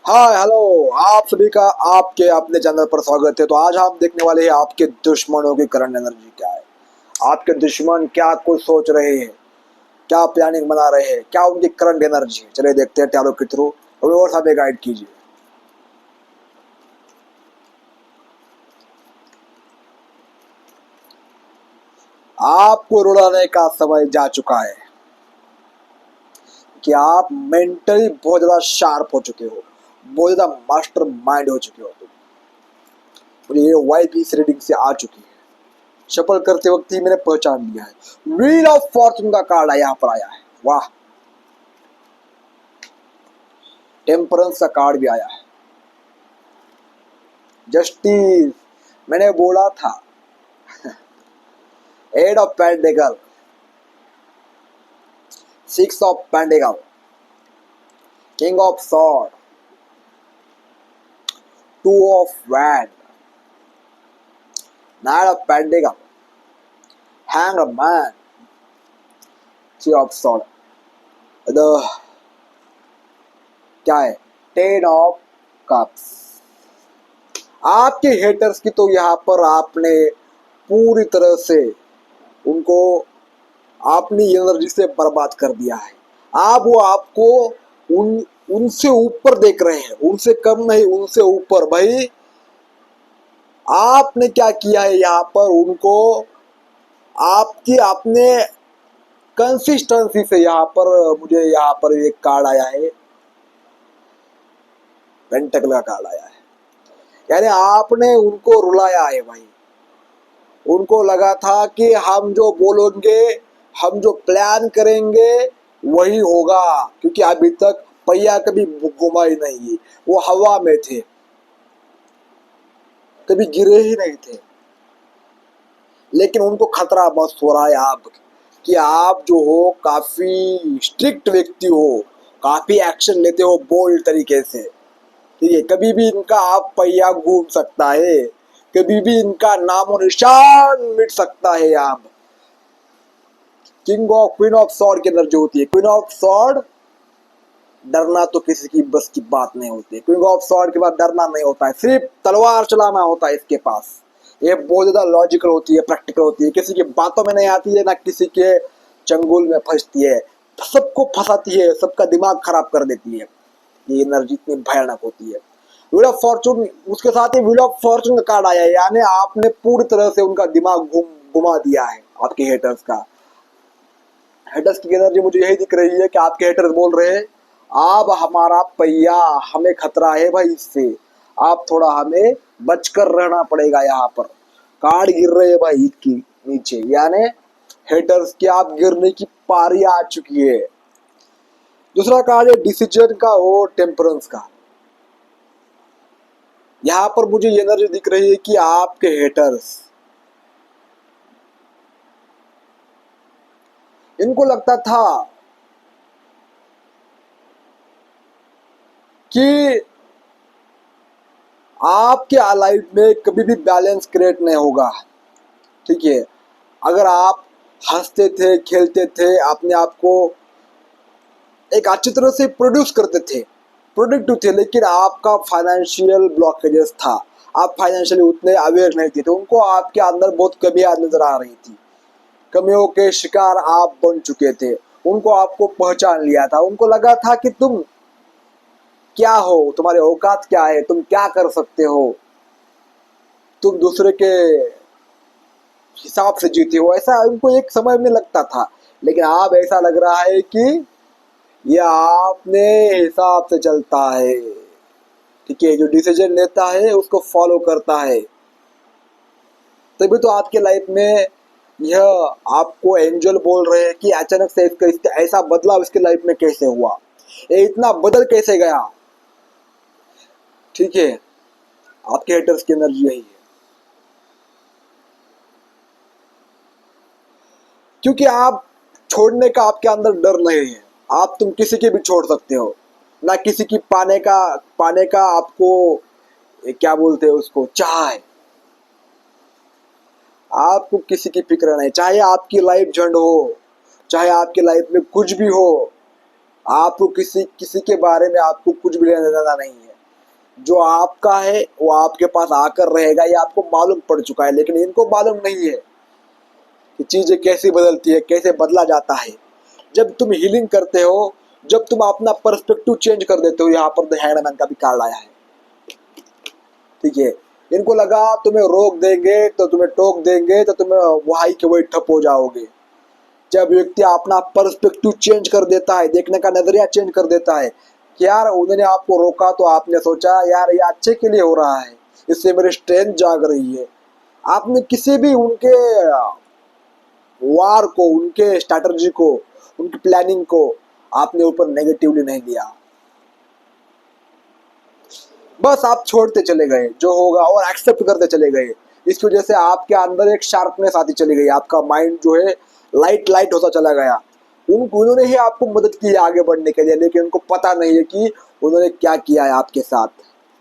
Hi hello. आप सभी का आपके अपने चैनल पर स्वागत है। तो आज हम देखने वाले हैं आपके दुश्मनों की करंट एनर्जी क्या है। आपके दुश्मन क्या कुछ सोच रहे हैं, क्या प्लानिंग बना रहे हैं, क्या उनकी करंट एनर्जी है। चलिए देखते हैं टैरो के थ्रू। और हमें गाइड कीजिए। आपको रुलाने का समय जा चुका है कि आप मेंटली बहुत ज्यादा शार्प हो चुके हो, बहुत ज्यादा मास्टर माइंड हो चुके हो तुम। और ये वाइब इस रीडिंग से आ चुकी है। शफल करते वक्त ही मैंने पहचान लिया है। व्हील ऑफ फॉर्चून का कार्ड यहाँ पर आया है। वाह। टेम्परेंस का कार्ड भी आया है। जस्टिस, मैंने बोला था। Eight of pentacles, six of pentacles, king of swords, two of wands, knight of pentacles, hanged man, three of swords, क्या है, टेन ऑफ कप्स। आपके हेटर्स की तो यहाँ पर आपने पूरी तरह से उनको अपनी एनर्जी से बर्बाद कर दिया है। आप वो आपको उन उनसे ऊपर देख रहे हैं, उनसे कम नहीं, उनसे ऊपर। भाई आपने क्या किया है यहाँ पर उनको, आपकी आपने कंसिस्टेंसी से यहाँ पर, मुझे यहाँ पर एक कार्ड आया है, पेंटेकल का कार्ड आया है। यानी आपने उनको रुलाया है भाई। उनको लगा था कि हम जो बोलेंगे, हम जो प्लान करेंगे वही होगा, क्योंकि अभी तक पहिया कभी घुमा ही नहीं, वो हवा में थे, कभी गिरे ही नहीं थे। लेकिन उनको खतरा बस हो रहा है आप, कि आप जो हो काफी स्ट्रिक्ट व्यक्ति हो, काफी एक्शन लेते हो बोल्ड तरीके से। ठीक है, कभी भी इनका आप पहिया घूम सकता है, कभी भी इनका नामो निशान मिट सकता है। आप king of queen of sword की एनर्जी होती है। क्वीन ऑफ सॉर्ड, डरना तो किसी की बस की बात नहीं होती है। क्वीन ऑफ सॉर्ड के बाद डरना नहीं होता है, सिर्फ तलवार चलाना होता है इसके पास। ये बहुत ज्यादा लॉजिकल होती है, प्रैक्टिकल होती है, किसी की बातों में नहीं आती है, ना किसी के चंगुल में फंसती है, सबको फंसाती है, सबका दिमाग खराब कर देती है। ये एनर्जी इतनी भयानक होती है। व्हील ऑफ फॉर्चून, उसके साथ ही व्हील ऑफ फॉर्चून का कार्ड आया है, यानी आपने पूरी तरह से उनका दिमाग घुमा दिया है आपके हेटर्स का। हेटर्स की एनर्जी मुझे यही दिख रही है कि आपके हेटर्स बोल रहे हैं, आप हमारा पहिया, हमें खतरा है भाई इससे, आप थोड़ा हमें बचकर रहना पड़ेगा। यहाँ पर कार्ड गिर रहे हैं भाई की नीचे, यानी हेटर्स की आप गिरने की पारी आ चुकी है। दूसरा कार्ड है डिसीजन का और टेम्परेंस का। यहाँ पर मुझे ये एनर्जी दिख रही है कि आपके हेटर्स, इनको लगता था कि आपके लाइफ में कभी भी बैलेंस क्रिएट नहीं होगा। ठीक है, अगर आप हंसते थे, खेलते थे, अपने आप को एक अच्छी तरह से प्रोड्यूस करते थे, प्रोडक्टिव थे, लेकिन आपका फाइनेंशियल ब्लॉकेजेस था, आप फाइनेंशियली उतने अवेयर नहीं थे, तो उनको आपके अंदर बहुत कमियां नजर आ रही थी। कमियों के शिकार आप बन चुके थे। उनको आपको पहचान लिया था, उनको लगा था कि तुम क्या हो, तुम्हारे औकात क्या है, तुम क्या कर सकते हो, तुम दूसरे के हिसाब से जीते हो, ऐसा उनको एक समय में लगता था। लेकिन अब ऐसा लग रहा है कि ये आपने हिसाब से चलता है। ठीक है, जो डिसीजन लेता है उसको फॉलो करता है, तभी तो आपके लाइफ में यह आपको एंजल बोल रहे हैं कि अचानक से इसका ऐसा बदलाव इसके लाइफ में कैसे हुआ, ये इतना बदल कैसे गया। ठीक है, आपके हेटर्स की एनर्जी यही है, क्योंकि आप छोड़ने का आपके अंदर डर नहीं है। आप तुम किसी की भी छोड़ सकते हो, ना किसी की पाने का आपको क्या बोलते हैं उसको, चाह है। आपको किसी की फिक्र नहीं, चाहे आपकी लाइफ झंड हो, चाहे आपकी लाइफ में कुछ भी हो, आपको किसी किसी के बारे में आपको कुछ भी लेना देना नहीं है। जो आपका है वो आपके पास आकर रहेगा, ये आपको मालूम पड़ चुका है, लेकिन इनको मालूम नहीं है कि चीजें कैसे बदलती है, कैसे बदला जाता है। जब तुम हीलिंग करते हो, जब तुम अपना पर्सपेक्टिव चेंज कर देते हो, यहाँ पर द हैंडमैन का भी कार्ड आया है, ठीक है। इनको लगा तुम्हें रोक देंगे तो तुम्हें टोक देंगे तो तुम्हें वही के वही ठप हो जाओगे। जब व्यक्ति अपना पर्सपेक्टिव चेंज कर देता है, देखने का नजरिया चेंज कर देता है कि यार उन्होंने आपको रोका तो आपने सोचा यार ये अच्छे के लिए हो रहा है, इससे मेरी स्ट्रेंथ जाग रही है। आपने किसी भी उनके वार को, उनके स्ट्रैटेजी को, उनकी प्लानिंग को आपने ऊपर नेगेटिवली नहीं लिया, बस आप छोड़ते चले गए जो होगा और एक्सेप्ट करते चले गए। इसकी वजह से आपके अंदर एक शार्पनेस आती चली गई, आपका माइंड जो है लाइट लाइट होता चला गया। उन्होंने ही आपको मदद की है आगे बढ़ने के लिए, लेकिन उनको पता नहीं है कि उन्होंने क्या किया है आपके साथ,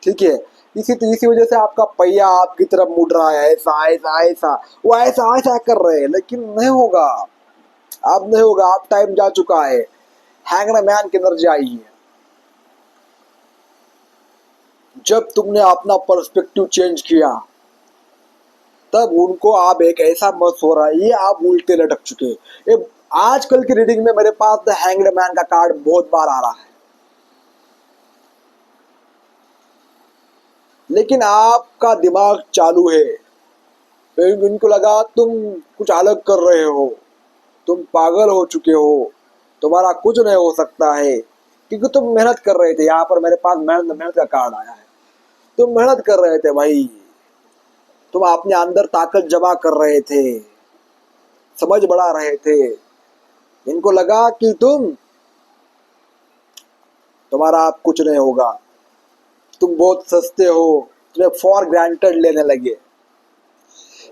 ठीक है। इसी वजह से आपका पहिया आपकी तरफ मुड़ रहा है, ऐसा ऐसा ऐसा, वो ऐसा ऐसा कर रहे हैं, लेकिन नहीं होगा, अब नहीं होगा, अब टाइम जा चुका है। हैंगड मैन की एनर्जी आई है। जब तुमने अपना पर्सपेक्टिव चेंज किया तब उनको आप एक ऐसा मत हो रहा है, ये आप उल्टे लटक चुके। ये आजकल की रीडिंग में मेरे पास द हैंग्ड मैन का कार्ड बहुत बार आ रहा है, लेकिन आपका दिमाग चालू है। इनको लगा तुम कुछ अलग कर रहे हो, तुम पागल हो चुके हो, तुम्हारा कुछ नहीं हो सकता है, क्योंकि तुम मेहनत कर रहे थे। यहाँ पर मेरे पास मेहनत मेहनत का कार्ड आया है। तुम मेहनत कर रहे थे भाई, तुम अपने अंदर ताकत जमा कर रहे थे, समझ बढ़ा रहे थे। इनको लगा कि तुम्हारा आप कुछ नहीं होगा, तुम बहुत सस्ते हो, तुम्हें फॉर ग्रांटेड लेने लगे।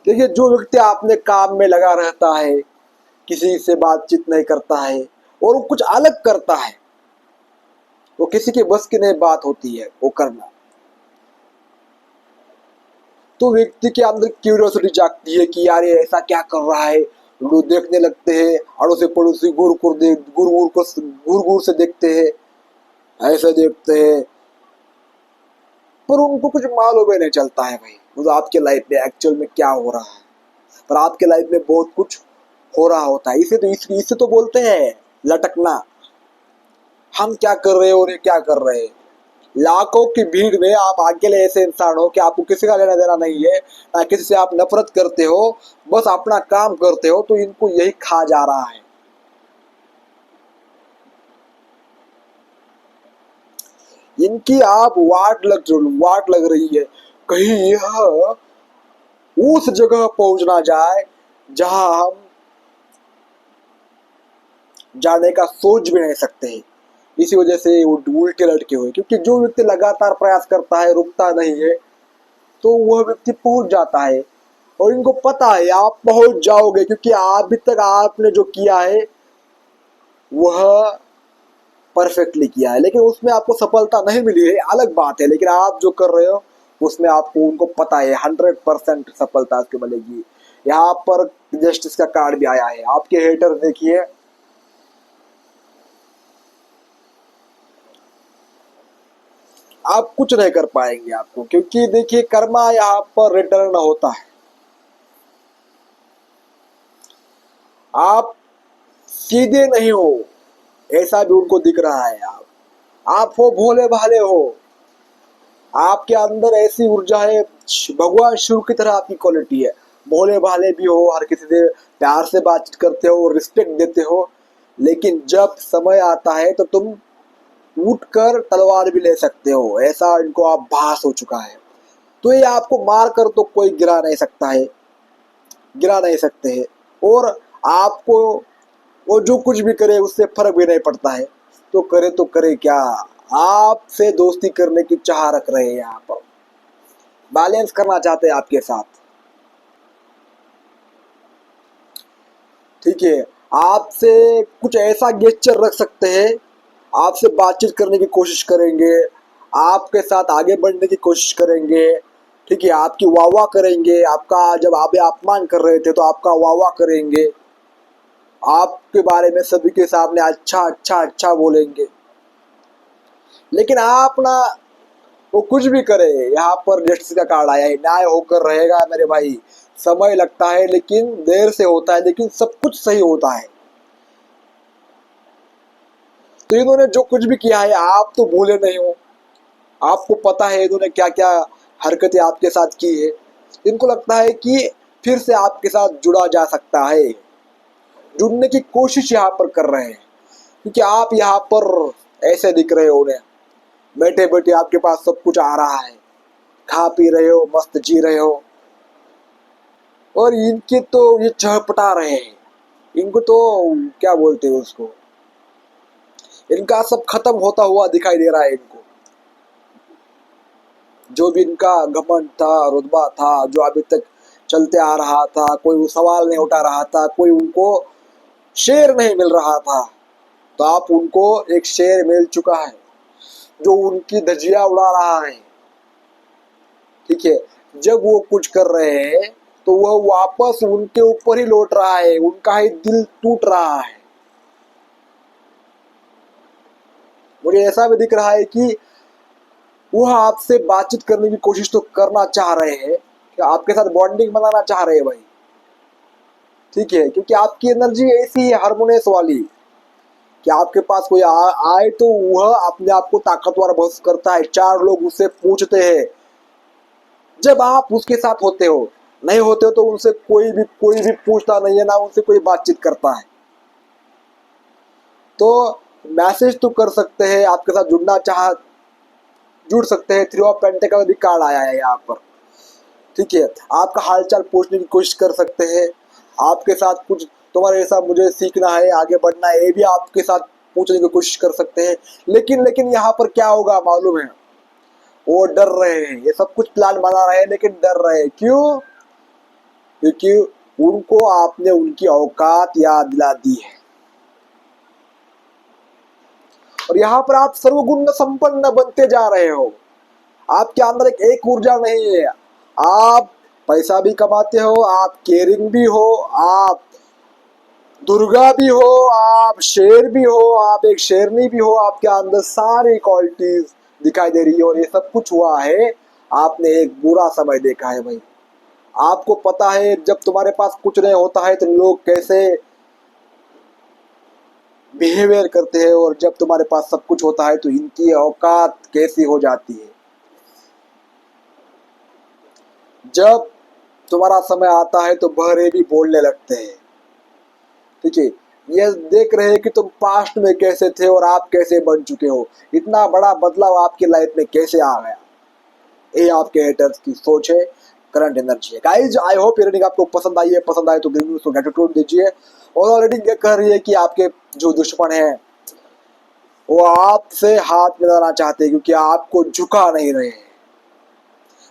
देखिए, जो व्यक्ति अपने काम में लगा रहता है, किसी से बातचीत नहीं करता है और वो कुछ अलग करता है, वो किसी के बस की नहीं बात होती है वो करना, तो व्यक्ति के अंदर क्यूरियोसिटी जागती है कि यार ये ऐसा क्या कर रहा है। लोग देखने लगते हैं, अड़ोसी पड़ोसी गुर गुर से देखते हैं, ऐसे देखते हैं, पर उनको कुछ मालूम ही नहीं चलता है भाई मुझे आपके लाइफ में एक्चुअल में क्या हो रहा है। पर आपके लाइफ में बहुत कुछ हो रहा होता है। इसे तो बोलते हैं लटकना। हम क्या कर रहे हैं और ये क्या कर रहे हैं। लाखों की भीड़ में आप अकेले ऐसे इंसान हो कि आपको किसी का लेना देना नहीं है, ना किसी से आप नफरत करते हो, बस अपना काम करते हो, तो इनको यही खा जा रहा है। इनकी आप वाट लग रही है, कहीं यह उस जगह पहुंचना जाए जहां हम जाने का सोच भी नहीं सकते हैं। इसी वजह से वो उल्टे लटके हुए, क्योंकि जो व्यक्ति लगातार प्रयास करता है, रुकता नहीं है, तो वह व्यक्ति पहुंच जाता है। और इनको पता है आप पहुंच जाओगे, क्योंकि अभी तक आपने जो किया है वह परफेक्टली किया है, लेकिन उसमें आपको सफलता नहीं मिली है, अलग बात है। लेकिन आप जो कर रहे हो उसमें आपको, उनको पता है 100% सफलता उसके मिलेगी। यहाँ पर जस्टिस का कार्ड भी आया है। आपके हेटर देखिए, आप कुछ नहीं कर पाएंगे आपको, क्योंकि देखिए कर्मा यहाँ पर रिटर्न होता है। आप सीधे नहीं हो, ऐसा भी उनको दिख रहा है। आप हो भोले भाले हो, आपके अंदर ऐसी ऊर्जा है, भगवान शिव की तरह आपकी क्वालिटी है। भोले भाले भी हो, हर किसी से प्यार से बातचीत करते हो, रिस्पेक्ट देते हो, लेकिन जब समय आता है तो तुम उठ कर तलवार भी ले सकते हो, ऐसा इनको आप भास हो चुका है। तो ये आपको मार कर तो कोई गिरा नहीं सकता है, गिरा नहीं सकते हैं। और आपको वो जो कुछ भी करे उससे फर्क भी नहीं पड़ता है, तो करे क्या। आपसे दोस्ती करने की चाह रख रहे हैं, यहाँ पर बैलेंस करना चाहते हैं आपके साथ, ठीक है। आपसे कुछ ऐसा गेस्चर रख सकते हैं, आपसे बातचीत करने की कोशिश करेंगे, आपके साथ आगे बढ़ने की कोशिश करेंगे, ठीक है। आपकी वाह वाह करेंगे, आपका जब आप अपमान कर रहे थे तो आपका वाह वाह करेंगे, आपके बारे में सभी के सामने अच्छा अच्छा अच्छा बोलेंगे। लेकिन आप ना वो कुछ भी करे। यहाँ पर जस्टिस का कार्ड आया है, न्याय होकर रहेगा मेरे भाई। समय लगता है लेकिन देर से होता है, लेकिन सब कुछ सही होता है। तो इन्होंने जो कुछ भी किया है आप तो भूले नहीं हो। आपको पता है इन्होंने क्या क्या हरकतें आपके साथ की है। इनको लगता है कि फिर से आपके साथ जुड़ा जा सकता है, जुड़ने की कोशिश यहाँ पर कर रहे हैं। क्योंकि आप यहाँ पर ऐसे दिख रहे हो उन्हें, बैठे बैठे आपके पास सब कुछ आ रहा है, खा पी रहे हो, मस्त जी रहे हो। और इनके तो ये चहपटा रहे हैं। इनको तो क्या बोलते हैं उसको, इनका सब खत्म होता हुआ दिखाई दे रहा है इनको। जो भी इनका घमंड था, रुतबा था, जो अभी तक चलते आ रहा था, कोई वो सवाल नहीं उठा रहा था, कोई उनको शेर नहीं मिल रहा था, तो आप उनको एक शेर मिल चुका है जो उनकी धज्जियां उड़ा रहा है। ठीक है, जब वो कुछ कर रहे हैं तो वह वापस उनके ऊपर ही लौट रहा है, उनका ही दिल टूट रहा है। मुझे ऐसा भी दिख रहा है कि वह आपसे बातचीत करने की कोशिश तो करना चाह रहे हैं, कि आपके साथ बॉन्डिंग बनाना चाह रहे हैं भाई। ठीक है, क्योंकि आपकी एनर्जी ऐसी है हार्मोनियस वाली कि आपके पास कोई आए तो वह अपने आप को ताकतवर महसूस करता है। चार लोग उससे पूछते हैं जब आप उसके साथ होते हो। नहीं होते हो तो उनसे कोई भी पूछता नहीं है, ना उनसे कोई बातचीत करता है। तो मैसेज तो कर सकते हैं, आपके साथ जुड़ सकते हैं। थ्री ऑफ पेंटिकल भी कार्ड आया है यहाँ पर। ठीक है, आपका हालचाल पूछने की कोशिश कर सकते हैं। आपके साथ कुछ तुम्हारे ऐसा मुझे सीखना है, आगे बढ़ना है, ये भी आपके साथ पूछने की कोशिश कर सकते हैं। लेकिन यहाँ पर क्या होगा मालूम है, वो डर रहे हैं। ये सब कुछ प्लान बना रहे हैं लेकिन डर रहे हैं। क्यों? क्योंकि उनको आपने उनकी औकात याद दिला दी है। और यहाँ पर आप सर्वगुण संपन्न बनते जा रहे हो। आपके अंदर एक ऊर्जा नहीं है। आप पैसा भी कमाते हो, आप केयरिंग भी हो, आप दुर्गा भी हो, आप शेर भी हो, आप एक शेरनी भी हो। आपके अंदर सारी क्वालिटीज दिखाई दे रही है। और ये सब कुछ हुआ है, आपने एक बुरा समय देखा है भाई। आपको पता है जब तुम्हारे पास कुछ नहीं होता है तो लोग कैसे बिहेवियर करते हैं, और जब तुम्हारे पास सब कुछ होता है तो इनकी औकात कैसी हो जाती है। जब तुम्हारा समय आता है तो बहरे भी बोलने लगते हैं। ठीक है, ये देख रहे हैं कि तुम पास्ट में कैसे थे और आप कैसे बन चुके हो। इतना बड़ा बदलाव आपकी लाइफ में कैसे आ गया। ये आपके हेटर्स की सोच है, करंट एनर्जी है। गाइज आई होप ये रीडिंग आपको पसंद आई है। पसंद आए तो ग्रीन न्यूज को ग्रेटिट्यूड दीजिए। और रीडिंग ये कह रही है कि आपके जो दुश्मन है वो आपसे हाथ मिलाना चाहते हैं, क्योंकि आपको झुका नहीं रहे हैं।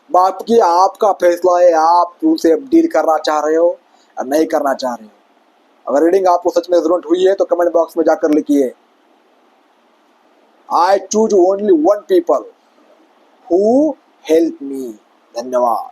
बाकी आपका फैसला है, आप उनसे डील करना चाह रहे हो या नहीं करना चाह रहे हो। अगर रीडिंग आपको सच में जरूरत हुई है तो कमेंट बॉक्स में जाकर लिखिए, I choose only one people who help me. धन्यवाद।